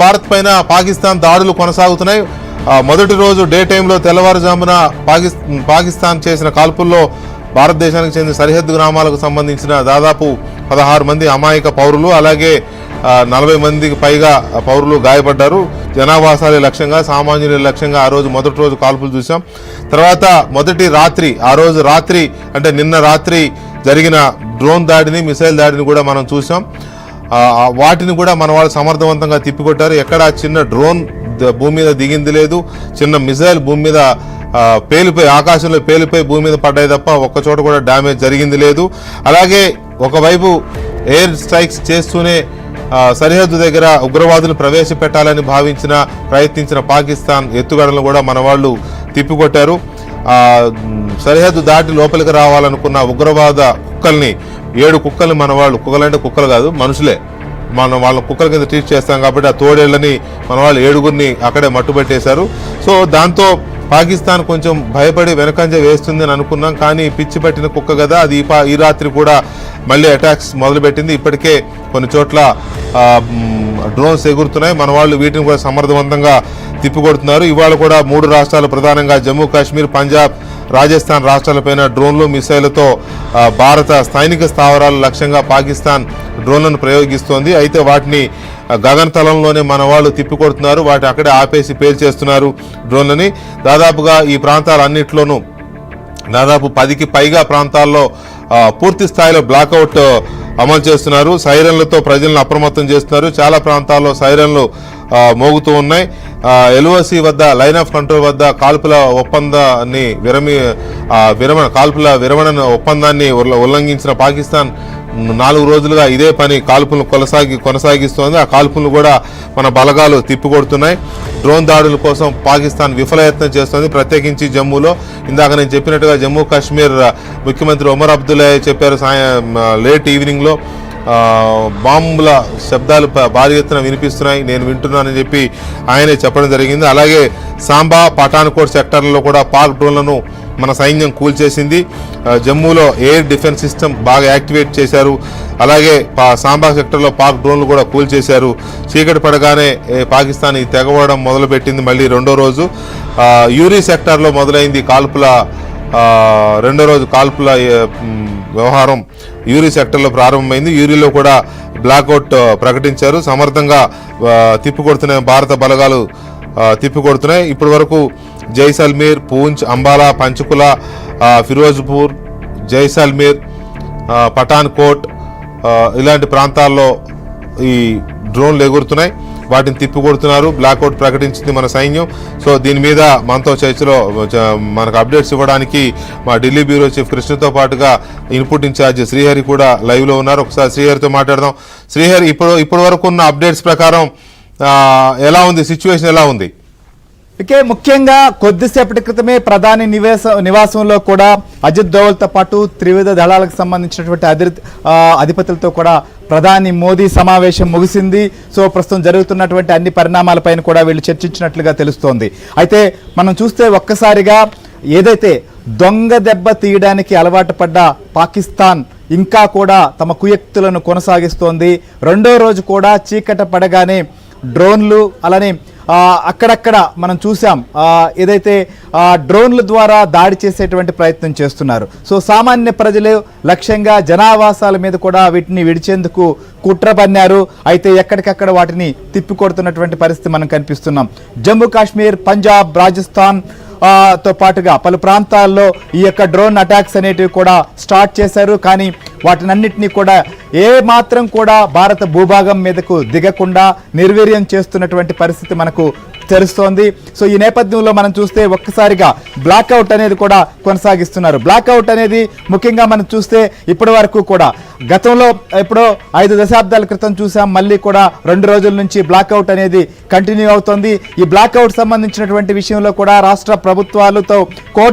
భారత్ పైన పాకిస్తాన్ దాడులు కొనసాగుతున్నాయి. మొదటి రోజు డే టైంలో తెల్లవారుజామున పాకిస్తాన్ చేసిన కాల్పుల్లో భారతదేశానికి చెందిన సరిహద్దు గ్రామాలకు సంబంధించిన దాదాపు 16 మంది అమాయక పౌరులు, అలాగే 40 మందికి పైగా పౌరులు గాయపడ్డారు. జనావాసాలే లక్ష్యంగా, సామాన్యుల లక్ష్యంగా ఆ రోజు మొదటి రోజు కాల్పులు చూసాం. తర్వాత ఆ రోజు రాత్రి అంటే నిన్న రాత్రి జరిగిన డ్రోన్ దాడిని, మిసైల్ దాడిని కూడా మనం చూసాం. వాటిని కూడా మన వాళ్ళు సమర్థవంతంగా తిప్పికొట్టారు. ఎక్కడ చిన్న డ్రోన్ భూమి మీద దిగింది లేదు, చిన్న మిసైల్ భూమి మీద ఆకాశంలో పేలిపోయి భూమి మీద పడ్డాయి తప్ప ఒక్క చోట కూడా డ్యామేజ్ జరిగింది లేదు. అలాగే ఒకవైపు ఎయిర్ స్ట్రైక్స్ చేస్తూనే సరిహద్దు దగ్గర ఉగ్రవాదులు ప్రవేశపెట్టాలని ప్రయత్నించిన పాకిస్తాన్ ఎత్తుగడలను కూడా మన వాళ్ళు తిప్పికొట్టారు. సరిహద్దు దాటి లోపలికి రావాలనుకున్న ఉగ్రవాద కుక్కల్ని 7 కుక్కల్ని మన వాళ్ళు, కుక్కలంటే కుక్కలు కాదు మనుషులే, మనం వాళ్ళ కుక్కల కింద ట్రీట్ చేస్తాం కాబట్టి ఆ తోడేళ్లని మన వాళ్ళు 7గురిని అక్కడే మట్టుబెట్టేశారు. సో దాంతో పాకిస్తాన్ కొంచెం భయపడి వెనకంజ వేస్తుంది అని అనుకున్నాం. కానీ పిచ్చి పట్టిన కుక్క కదా, అది ఈ రాత్రి కూడా మళ్ళీ అటాక్స్ మొదలుపెట్టింది. ఇప్పటికే కొన్ని చోట్ల డ్రోన్స్ ఎగురుతున్నాయి. మన వాళ్ళు వీటిని కూడా సమర్థవంతంగా తిప్పికొడుతున్నారు. ఇవాళ కూడా 3 రాష్ట్రాలు, ప్రధానంగా జమ్మూ కాశ్మీర్, పంజాబ్, రాజస్థాన్ రాష్ట్రాలపైన డ్రోన్లు, మిసైళ్లతో భారత సైనిక స్థావరాల లక్ష్యంగా పాకిస్తాన్ డ్రోన్లను ప్రయోగిస్తోంది. అయితే వాటిని గగనతలంలోనే మన వాళ్ళు తిప్పికొడుతున్నారు. వాటి అక్కడే ఆపేసి పేల్చేస్తున్నారు డ్రోన్లని. దాదాపుగా ఈ ప్రాంతాలన్నింటిలోనూ దాదాపు 10కి పైగా ప్రాంతాల్లో పూర్తి స్థాయిలో బ్లాక్అవుట్ అమలు చేస్తున్నారు. సైరన్లతో ప్రజలను అప్రమత్తం చేస్తున్నారు. చాలా ప్రాంతాల్లో సైరన్లు మోగుతూ ఉన్నాయి. ఎల్ఓసి వద్ద, లైన్ ఆఫ్ కంట్రోల్ వద్ద కాల్పుల విరమణ ఒప్పందాన్ని ఉల్లంఘించిన పాకిస్తాన్ 4 రోజులుగా ఇదే పని కాల్పులను కొనసాగిస్తోంది. ఆ కాల్పులను కూడా మన బలగాలు తిప్పికొడుతున్నాయి. డ్రోన్ దాడుల కోసం పాకిస్తాన్ విఫలయత్నం చేస్తోంది, ప్రత్యేకించి జమ్మూలో. ఇందాక నేను చెప్పినట్టుగా జమ్మూ కాశ్మీర్ ముఖ్యమంత్రి ఒమర్ అబ్దుల్లా చెప్పారు, లేట్ ఈవినింగ్లో బాంబుల శబ్దాలు భారీ ఎత్తున వినిపిస్తున్నాయి, నేను వింటున్నానని చెప్పి ఆయనే చెప్పడం జరిగింది. అలాగే సాంబా, పఠాన్కోట్ సెక్టర్లలో కూడా పాక్ డ్రోన్లను మన సైన్యం కూల్చేసింది. జమ్మూలో ఎయిర్ డిఫెన్స్ సిస్టమ్ బాగా యాక్టివేట్ చేశారు. అలాగే సాంబా సెక్టర్లో పాక్ డ్రోన్లు కూడా కూల్చేశారు. చీకటి పడగానే పాకిస్తాన్ ఈ తెగవడం మొదలుపెట్టింది. మళ్ళీ రెండో రోజు యూరీ సెక్టార్లో మొదలైంది రెండో రోజు కాల్పుల వ్యవహారం యూరీ సెక్టర్లో ప్రారంభమైంది. యూరీలో కూడా బ్లాక్అవుట్ ప్రకటించారు. సమర్థంగా తిప్పికొడుతున్నాయి భారత బలగాలు, తిప్పికొడుతున్నాయి. ఇప్పటి వరకు జైసల్మేర్, పూంచ్, అంబాలా, పంచకుల, ఫిరోజ్పూర్, జైసల్మేర్, పఠాన్కోట్ ఇలాంటి ప్రాంతాల్లో ఈ డ్రోన్లు ఎగురుతున్నాయి. వాటిని తిప్పికొడుతున్నారు. బ్లాక్అవుట్ ప్రకటించింది మన సైన్యం. సో దీని మీద మనతో చర్చలో మనకు అప్డేట్స్ ఇవ్వడానికి మా ఢిల్లీ బ్యూరో చీఫ్ కృష్ణతో పాటుగా ఇన్పుట్ ఇన్ఛార్జ్ శ్రీహరి కూడా లైవ్లో ఉన్నారు. ఒకసారి శ్రీహరితో మాట్లాడదాం. శ్రీహరి, ఇప్పటి వరకు ఉన్న అప్డేట్స్ ప్రకారం ఎలా ఉంది, సిచ్యువేషన్ ఎలా ఉంది? ముఖ్యంగా కొద్దిసేపటి క్రితమే ప్రధాని నివాసంలో కూడా అజిత్ దోవల్తో పాటు త్రివిధ దళాలకు సంబంధించినటువంటి అధిపతులతో కూడా ప్రధాని మోదీ సమావేశం ముగిసింది. సో ప్రస్తుతం జరుగుతున్నటువంటి అన్ని పరిణామాలపైన కూడా వీళ్ళు చర్చించినట్లుగా తెలుస్తోంది. అయితే మనం చూస్తే ఒక్కసారిగా ఏదైతే దొంగ దెబ్బ తీయడానికి అలవాటు పడ్డ పాకిస్తాన్ ఇంకా కూడా తమ కుయుక్తులను కొనసాగిస్తోంది. రెండో రోజు కూడా చీకట పడగానే డ్రోన్లు, అలానే అక్కడక్కడ మనం చూసాం ఏదైతే డ్రోన్ల ద్వారా దాడి చేసేటువంటి ప్రయత్నం చేస్తున్నారు. సో సామాన్య ప్రజలు లక్ష్యంగా జనావాసాల మీద కూడా వీటిని విడిచేందుకు కుట్ర పన్నారు. అయితే ఎక్కడికక్కడ వాటిని తిప్పికొడుతున్నటువంటి పరిస్థితి మనం కనిపిస్తున్నాం. జమ్మూ కాశ్మీర్, పంజాబ్, రాజస్థాన్ తో పాటుగా పలు ప్రాంతాల్లో ఈ యొక్క డ్రోన్ అటాక్స్ అనేటివి కూడా స్టార్ట్ చేశారు. కానీ వాటినన్నిటినీ కూడా ఏ మాత్రం కూడా భారత భూభాగం మీదకు దిగకుండా నిర్వీర్యం చేస్తున్నటువంటి పరిస్థితి మనకు తెలుస్తోంది. సో ఈ నేపథ్యంలో మనం చూస్తే ఒక్కసారిగా బ్లాక్అవుట్ అనేది కూడా కొనసాగిస్తున్నారు. బ్లాక్అవుట్ అనేది ముఖ్యంగా మనం చూస్తే ఇప్పటి వరకు కూడా గతంలో ఎప్పుడో 5 దశాబ్దాల క్రితం చూసాం, మళ్ళీ కూడా 2 రోజుల నుంచి బ్లాక్అవుట్ అనేది కంటిన్యూ అవుతోంది. ఈ బ్లాక్అవుట్ సంబంధించినటువంటి విషయంలో కూడా రాష్ట్ర ప్రభుత్వాలతో కోర్టు